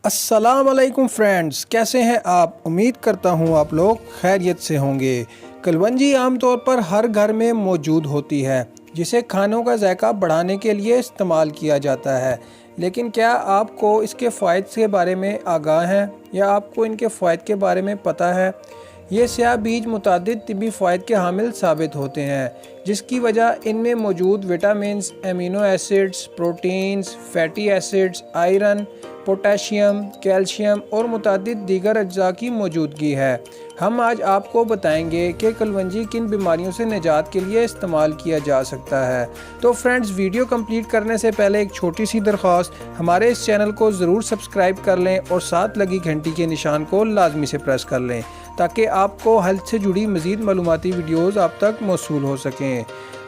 अस्सलाम वालेकुम फ्रेंड्स, कैसे हैं आप। उम्मीद करता हूं आप लोग खैरियत से होंगे। कलवंजी आमतौर पर हर घर में मौजूद होती है, जिसे खानों का जायका बढ़ाने के लिए इस्तेमाल किया जाता है। लेकिन क्या आपको इसके फ़ायदे के बारे में आगाह हैं या आपको इनके फ़ायदे के बारे में पता है। ये स्याह बीज मुतादिद तिबी फ़ायदे के हामिल साबित होते हैं, जिसकी वजह इनमें मौजूद vitamins, amino acids, proteins, fatty acids, iron, potassium, calcium और मुतादिद दीगर अज्जा की मौजूदगी है। हम आज आपको बताएंगे कि कलवंजी किन बीमारियों से निजात के लिए इस्तेमाल किया जा सकता है। तो फ्रेंड्स, वीडियो कंप्लीट करने से पहले एक छोटी सी दरख्वास्त, हमारे इस चैनल को ज़रूर सब्सक्राइब कर लें और साथ लगी घंटी के निशान को लाजमी से प्रेस कर लें, ताकि आपको हेल्थ से जुड़ी मज़ीद मालूमाती वीडियोज़ आप तक मौसूल हो सकें।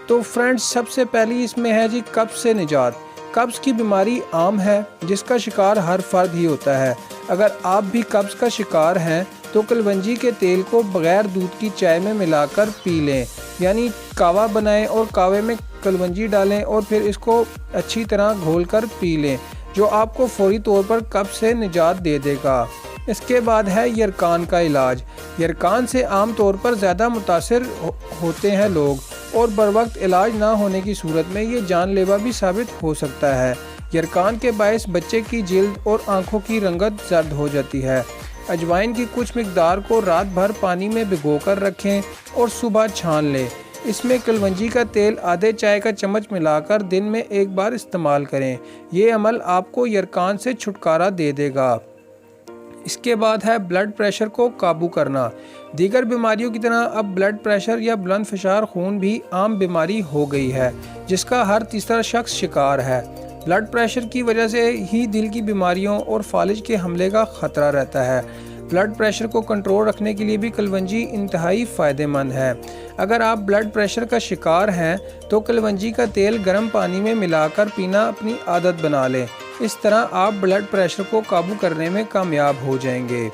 तो फ्रेंड्स, सबसे पहली इसमें है जी कब्ज़ से निजात। कब्ज़ की बीमारी आम है, जिसका शिकार हर फर्द ही होता है। अगर आप भी कब्ज़ का शिकार हैं तो कलवंजी के तेल को बग़ैर दूध की चाय में मिलाकर पी लें, यानी कावा बनाएं और कावे में कलवंजी डालें और फिर इसको अच्छी तरह घोलकर पी लें, जो आपको फौरी तौर पर कब्ज़ से निजात दे देगा। इसके बाद है यरकान का इलाज। यरकान से आम तौर पर ज़्यादा मुतासिर होते हैं लोग, और बर वक्त इलाज ना होने की सूरत में ये जानलेवा भी साबित हो सकता है। यरकान के बायस बच्चे की जिल्द और आँखों की रंगत जर्द हो जाती है। अजवाइन की कुछ मिकदार को रात भर पानी में भिगोकर रखें और सुबह छान लें। इसमें कलवंजी का तेल आधे चाय का चम्मच मिलाकर दिन में एक बार इस्तेमाल करें। ये अमल आपको यरकान से छुटकारा दे देगा। इसके बाद है ब्लड प्रेशर को काबू करना। दीगर बीमारियों की तरह अब ब्लड प्रेशर या बुलंद फशार खून भी आम बीमारी हो गई है, जिसका हर तीसरा शख्स शिकार है। ब्लड प्रेशर की वजह से ही दिल की बीमारियों और फालिज के हमले का ख़तरा रहता है। ब्लड प्रेशर को कंट्रोल रखने के लिए भी कलवंजी इंतहाई फ़ायदेमंद है। अगर आप ब्लड प्रेशर का शिकार हैं तो कलवंजी का तेल गर्म पानी में मिलाकर पीना अपनी आदत बना लें। इस तरह आप ब्लड प्रेशर को काबू करने में कामयाब हो जाएंगे।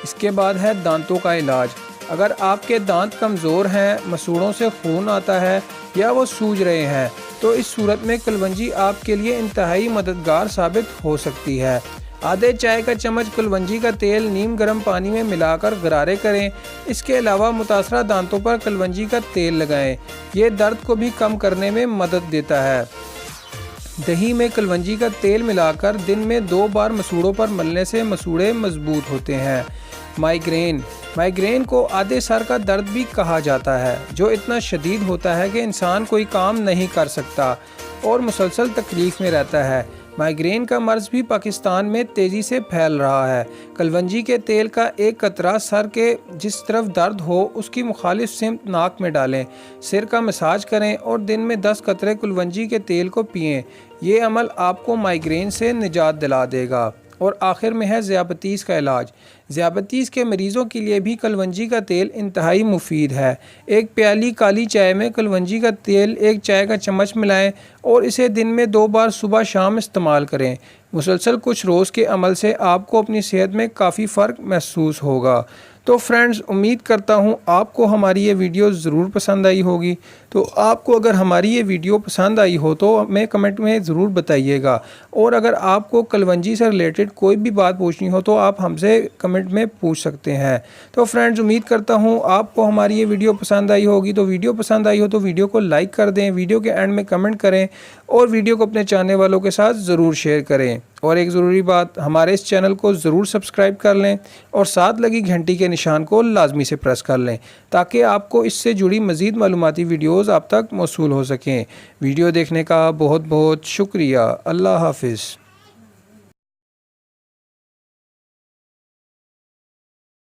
इसके बाद है दांतों का इलाज। अगर आपके दांत कमज़ोर हैं, मसूड़ों से खून आता है या वो सूज रहे हैं, तो इस सूरत में कलवंजी आपके लिए इंतहाई मददगार साबित हो सकती है। आधे चाय का चम्मच कलवंजी का तेल नीम गर्म पानी में मिलाकर गरारे करें। इसके अलावा मुतासरा दांतों पर कलवंजी का तेल लगाएं। ये दर्द को भी कम करने में मदद देता है। दही में कलवंजी का तेल मिलाकर दिन में 2 बार मसूड़ों पर मलने से मसूड़े मजबूत होते हैं। माइग्रेन को आधे सर का दर्द भी कहा जाता है, जो इतना शदीद होता है कि इंसान कोई काम नहीं कर सकता और मुसलसल तकलीफ़ में रहता है। माइग्रेन का मर्ज़ भी पाकिस्तान में तेज़ी से फैल रहा है। कलवंजी के तेल का एक कतरा सर के जिस तरफ दर्द हो उसकी मुखालिफ सिमत नाक में डालें। सिर का मसाज करें और दिन में 10 कतरे कलवंजी के तेल को पिएं। ये अमल आपको माइग्रेन से निजात दिला देगा। और आखिर में है ज़ियाबतीस का इलाज। ज़ियाबतीस के मरीज़ों के लिए भी कलवंजी का तेल इंतहाई मुफीद है। एक प्याली काली चाय में कलवंजी का तेल 1 चाय का चम्मच मिलाएं और इसे दिन में 2 बार सुबह शाम इस्तेमाल करें। मुसलसल कुछ रोज़ के अमल से आपको अपनी सेहत में काफ़ी फ़र्क महसूस होगा। तो फ्रेंड्स, उम्मीद करता हूँ आपको हमारी ये वीडियो ज़रूर पसंद आई होगी। तो आपको अगर हमारी ये वीडियो पसंद आई हो तो हमें कमेंट में ज़रूर बताइएगा, और अगर आपको कलवंजी से रिलेटेड कोई भी बात पूछनी हो तो आप हमसे कमेंट में पूछ सकते हैं। तो फ्रेंड्स, उम्मीद करता हूँ आपको हमारी ये वीडियो पसंद आई होगी। तो वीडियो पसंद आई हो तो वीडियो को लाइक कर दें, वीडियो के एंड में कमेंट करें और वीडियो को अपने चाहने वालों के साथ ज़रूर शेयर करें। और एक ज़रूरी बात, हमारे इस चैनल को ज़रूर सब्सक्राइब कर लें और साथ लगी घंटी के निशान को लाजमी से प्रेस कर लें, ताकि आपको इससे जुड़ी मज़ीद मालूमाती वीडियोज़ आप तक मौसूल हो सकें। वीडियो देखने का बहुत बहुत शुक्रिया। अल्लाह हाफिज़।